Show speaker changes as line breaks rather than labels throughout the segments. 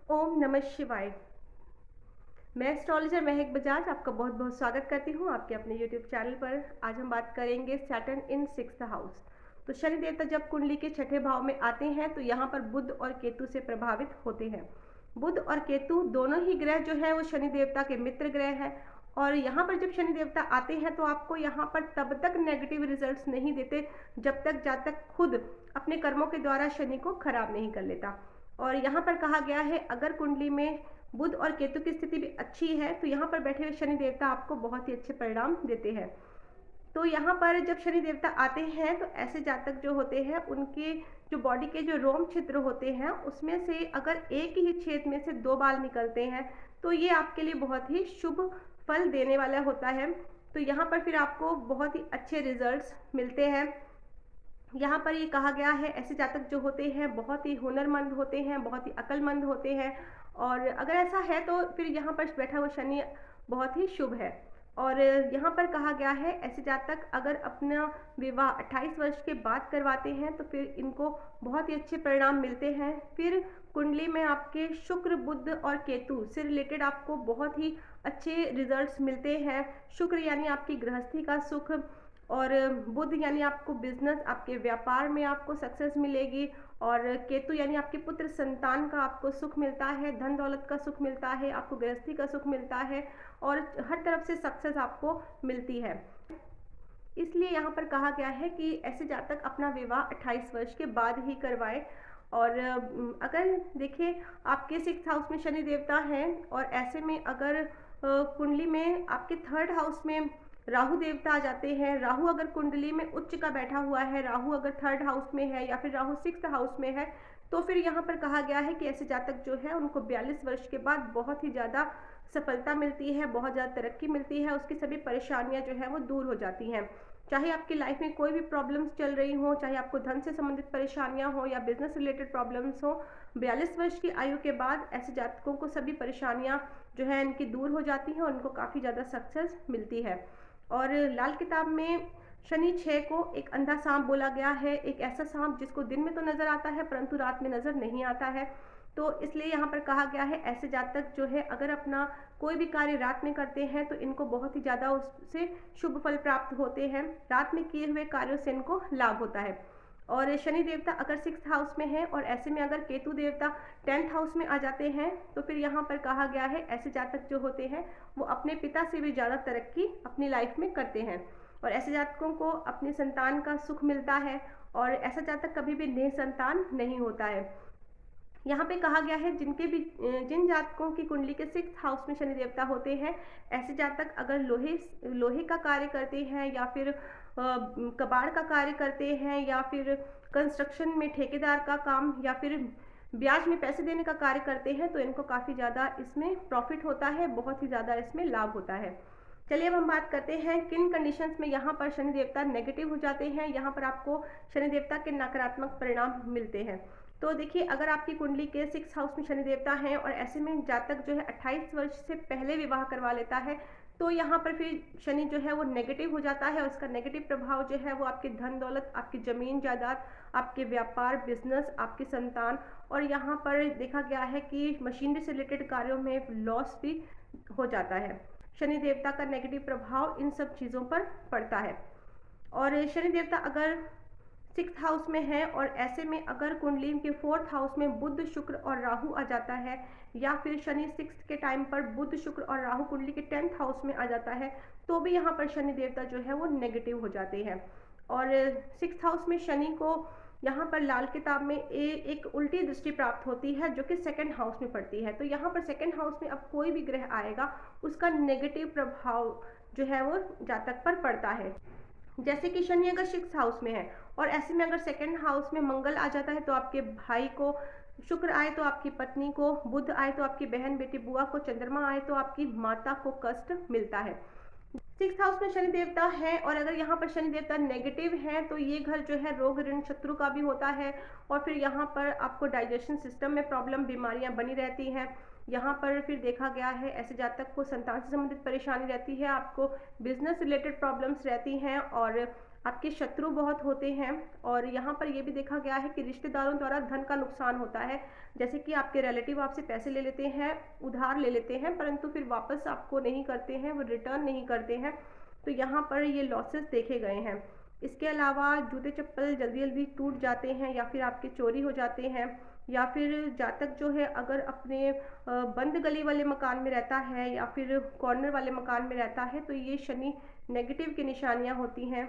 ओम नमः शिवाय। मैं एस्ट्रोलॉजर महक बजाज आपका बहुत बहुत स्वागत करती हूँ आपके अपने यूट्यूब चैनल पर। आज हम बात करेंगे सैटर्न इन 6th हाउस। तो शनि देवता जब कुंडली के छठे भाव में आते हैं तो यहाँ पर बुध और केतु से प्रभावित होते हैं। बुध और केतु दोनों ही ग्रह जो है वो शनि देवता के मित्र ग्रह हैं। और यहाँ पर जब शनि देवता आते हैं तो आपको यहाँ पर तब तक नेगेटिव रिजल्ट्स नहीं देते जब तक खुद अपने कर्मों के द्वारा शनि को खराब नहीं कर लेता। और यहाँ पर कहा गया है अगर कुंडली में बुध और केतु की स्थिति भी अच्छी है तो यहाँ पर बैठे हुए शनि देवता आपको बहुत ही अच्छे परिणाम देते हैं। तो यहाँ पर जब शनि देवता आते हैं तो ऐसे जातक जो होते हैं उनके जो बॉडी के जो रोम छिद्र होते हैं उसमें से अगर एक ही छेद में से 2 बाल निकलते हैं तो ये आपके लिए बहुत ही शुभ फल देने वाला होता है। तो यहाँ पर फिर आपको बहुत ही अच्छे रिजल्ट्स मिलते हैं। यहाँ पर ये कहा गया है ऐसे जातक जो होते हैं बहुत ही हुनरमंद होते हैं, बहुत ही अक्लमंद होते हैं। और अगर ऐसा है तो फिर यहाँ पर बैठा हुआ शनि बहुत ही शुभ है। और यहाँ पर कहा गया है ऐसे जातक अगर अपना विवाह 28 वर्ष के बाद करवाते हैं तो फिर इनको बहुत ही अच्छे परिणाम मिलते हैं। फिर कुंडली में आपके शुक्र, बुध और केतु से रिलेटेड आपको बहुत ही अच्छे रिजल्ट्स मिलते हैं। शुक्र यानी आपकी गृहस्थी का सुख, और बुध यानी आपको बिजनेस, आपके व्यापार में आपको सक्सेस मिलेगी। और केतु यानी आपके पुत्र संतान का आपको सुख मिलता है, धन दौलत का सुख मिलता है, आपको गृहस्थी का सुख मिलता है और हर तरफ से सक्सेस आपको मिलती है। इसलिए यहाँ पर कहा गया है कि ऐसे जातक अपना विवाह 28 वर्ष के बाद ही करवाए। और अगर देखिए आपके 6th हाउस में शनि देवता हैं और ऐसे में अगर कुंडली में आपके 3rd हाउस में राहु देवता आ जाते हैं, राहु अगर कुंडली में उच्च का बैठा हुआ है, राहु अगर 3rd हाउस में है या फिर राहु 6th हाउस में है तो फिर यहाँ पर कहा गया है कि ऐसे जातक जो है उनको 42 वर्ष के बाद बहुत ही ज़्यादा सफलता मिलती है, बहुत ज़्यादा तरक्की मिलती है, उसकी सभी परेशानियाँ जो है वो दूर हो जाती हैं। चाहे आपकी लाइफ में कोई भी प्रॉब्लम्स चल रही हो, चाहे आपको धन से संबंधित परेशानियां हो या बिजनेस रिलेटेड प्रॉब्लम्स हो, 42 वर्ष की आयु के बाद ऐसे जातकों को सभी परेशानियां जो है इनकी दूर हो जाती हैं और इनको काफ़ी ज़्यादा सक्सेस मिलती है। और लाल किताब में शनि 6 को एक अंधा सांप बोला गया है, एक ऐसा सांप जिसको दिन में तो नजर आता है परंतु रात में नजर नहीं आता है। तो इसलिए यहाँ पर कहा गया है ऐसे जातक जो है अगर अपना कोई भी कार्य रात में करते हैं तो इनको बहुत ही ज़्यादा उससे शुभ फल प्राप्त होते हैं। रात में किए हुए कार्यों से इनको लाभ होता है। और शनि देवता अगर 6th हाउस में है और ऐसे में अगर केतु देवता 10th हाउस में आ जाते हैं तो फिर यहाँ पर कहा गया है ऐसे जातक जो होते हैं वो अपने पिता से भी ज़्यादा तरक्की अपनी लाइफ में करते हैं। और ऐसे जातकों को अपनी संतान का सुख मिलता है और ऐसा जातक कभी भी निसंतान नहीं होता है। यहाँ पे कहा गया है जिन जातकों की कुंडली के 6th हाउस में शनि देवता होते हैं, ऐसे जातक अगर लोहे का कार्य करते हैं या फिर कबाड़ का कार्य करते हैं या फिर कंस्ट्रक्शन में ठेकेदार का काम या फिर ब्याज में पैसे देने का कार्य करते हैं तो इनको काफ़ी ज़्यादा इसमें प्रॉफिट होता है, बहुत ही ज़्यादा इसमें लाभ होता है। चलिए अब हम बात करते हैं किन कंडीशंस में यहाँ पर शनि देवता नेगेटिव हो जाते हैं, यहाँ पर आपको शनि देवता के नकारात्मक परिणाम मिलते हैं। तो देखिए अगर आपकी कुंडली के 6th हाउस में शनि देवता हैं और ऐसे में जातक जो है 28 वर्ष से पहले विवाह करवा लेता है तो यहाँ पर फिर शनि जो है वो नेगेटिव हो जाता है और उसका नेगेटिव प्रभाव जो है वो आपके धन दौलत, आपकी जमीन जायदाद, आपके व्यापार, बिजनेस, आपकी संतान और यहाँ पर देखा गया है कि मशीनरी से रिलेटेड कार्यों में लॉस भी हो जाता है। शनि देवता का नेगेटिव प्रभाव इन सब चीज़ों पर पड़ता है। और शनि देवता अगर 6th हाउस में है और ऐसे में अगर कुंडली के 4th हाउस में बुध, शुक्र और राहु आ जाता है या फिर शनि 6th के टाइम पर बुध, शुक्र और राहु कुंडली के 10th हाउस में आ जाता है तो भी यहाँ पर शनि देवता जो है वो नेगेटिव हो जाते हैं। और 6th हाउस में शनि को यहाँ पर लाल किताब में एक उल्टी दृष्टि प्राप्त होती है जो कि 2nd हाउस में पड़ती है। तो यहाँ पर 2nd हाउस में अब कोई भी ग्रह आएगा उसका नेगेटिव प्रभाव जो है वो जातक पर पड़ता है। जैसे कि शनि अगर 6th हाउस में है और ऐसे में अगर 2nd हाउस में मंगल आ जाता है तो आपके भाई को, शुक्र आए तो आपकी पत्नी को, बुध आए तो आपकी बहन, बेटी, बुआ को, चंद्रमा आए तो आपकी माता को कष्ट मिलता है। 6th हाउस में शनि देवता है और अगर यहाँ पर शनि देवता नेगेटिव है तो ये घर जो है रोग, ऋण, शत्रु का भी होता है और फिर यहाँ पर आपको डाइजेशन सिस्टम में प्रॉब्लम, बीमारियाँ बनी रहती हैं। यहाँ पर फिर देखा गया है ऐसे जातक को संतान से संबंधित परेशानी रहती है, आपको बिजनेस रिलेटेड प्रॉब्लम्स रहती हैं और आपके शत्रु बहुत होते हैं। और यहाँ पर ये भी देखा गया है कि रिश्तेदारों द्वारा धन का नुकसान होता है, जैसे कि आपके रिलेटिव आपसे पैसे ले लेते हैं, उधार ले लेते हैं, परंतु फिर वापस आपको नहीं करते हैं, वो रिटर्न नहीं करते हैं, तो यहाँ पर ये लॉसेस देखे गए हैं। इसके अलावा जूते चप्पल जल्दी जल्दी टूट जाते हैं, या फिर आपके चोरी हो जाते हैं, या फिर जातक जो है अगर अपने बंद गली वाले मकान में रहता है या फिर कॉर्नर वाले मकान में रहता है, तो ये शनि नेगेटिव की निशानियाँ होती हैं।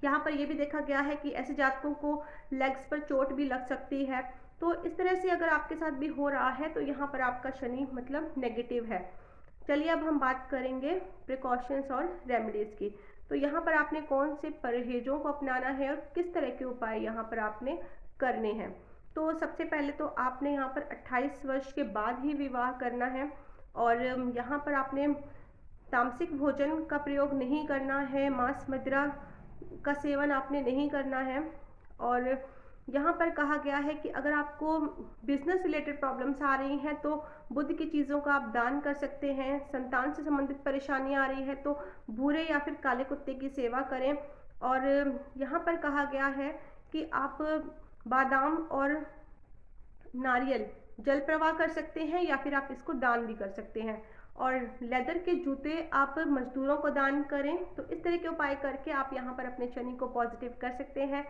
यहाँ पर ये भी देखा गया है कि ऐसे जातकों को लेग्स पर चोट भी लग सकती है। तो इस तरह से अगर आपके साथ भी हो रहा है तो यहाँ पर आपका शनि मतलब नेगेटिव है। चलिए अब हम बात करेंगे प्रिकॉशंस और रेमेडीज़ की। तो यहाँ पर आपने कौन से परहेजों को अपनाना है और किस तरह के उपाय यहाँ पर आपने करने हैं। तो सबसे पहले तो आपने यहाँ पर 28 वर्ष के बाद ही विवाह करना है, और यहाँ पर आपने तामसिक भोजन का प्रयोग नहीं करना है, मांस मदिरा का सेवन आपने नहीं करना है। और यहाँ पर कहा गया है कि अगर आपको बिजनेस रिलेटेड प्रॉब्लम्स आ रही हैं तो बुध की चीज़ों का आप दान कर सकते हैं। संतान से संबंधित परेशानियाँ आ रही है तो भूरे या फिर काले कुत्ते की सेवा करें। और यहाँ पर कहा गया है कि आप बादाम और नारियल जल प्रवाह कर सकते हैं, या फिर आप इसको दान भी कर सकते हैं। और लेदर के जूते आप मजदूरों को दान करें। तो इस तरह के उपाय करके आप यहाँ पर अपने शनि को पॉजिटिव कर सकते हैं।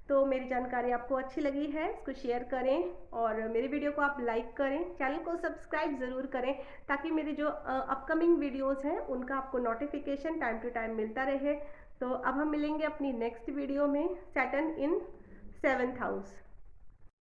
तो मेरी जानकारी आपको अच्छी लगी है, इसको शेयर करें और मेरी वीडियो को आप लाइक करें, चैनल को सब्सक्राइब ज़रूर करें, ताकि मेरे जो अपकमिंग वीडियोस हैं उनका आपको नोटिफिकेशन टाइम टू टाइम मिलता रहे। तो अब हम मिलेंगे अपनी नेक्स्ट वीडियो में, सैटर्न इन 7th हाउस।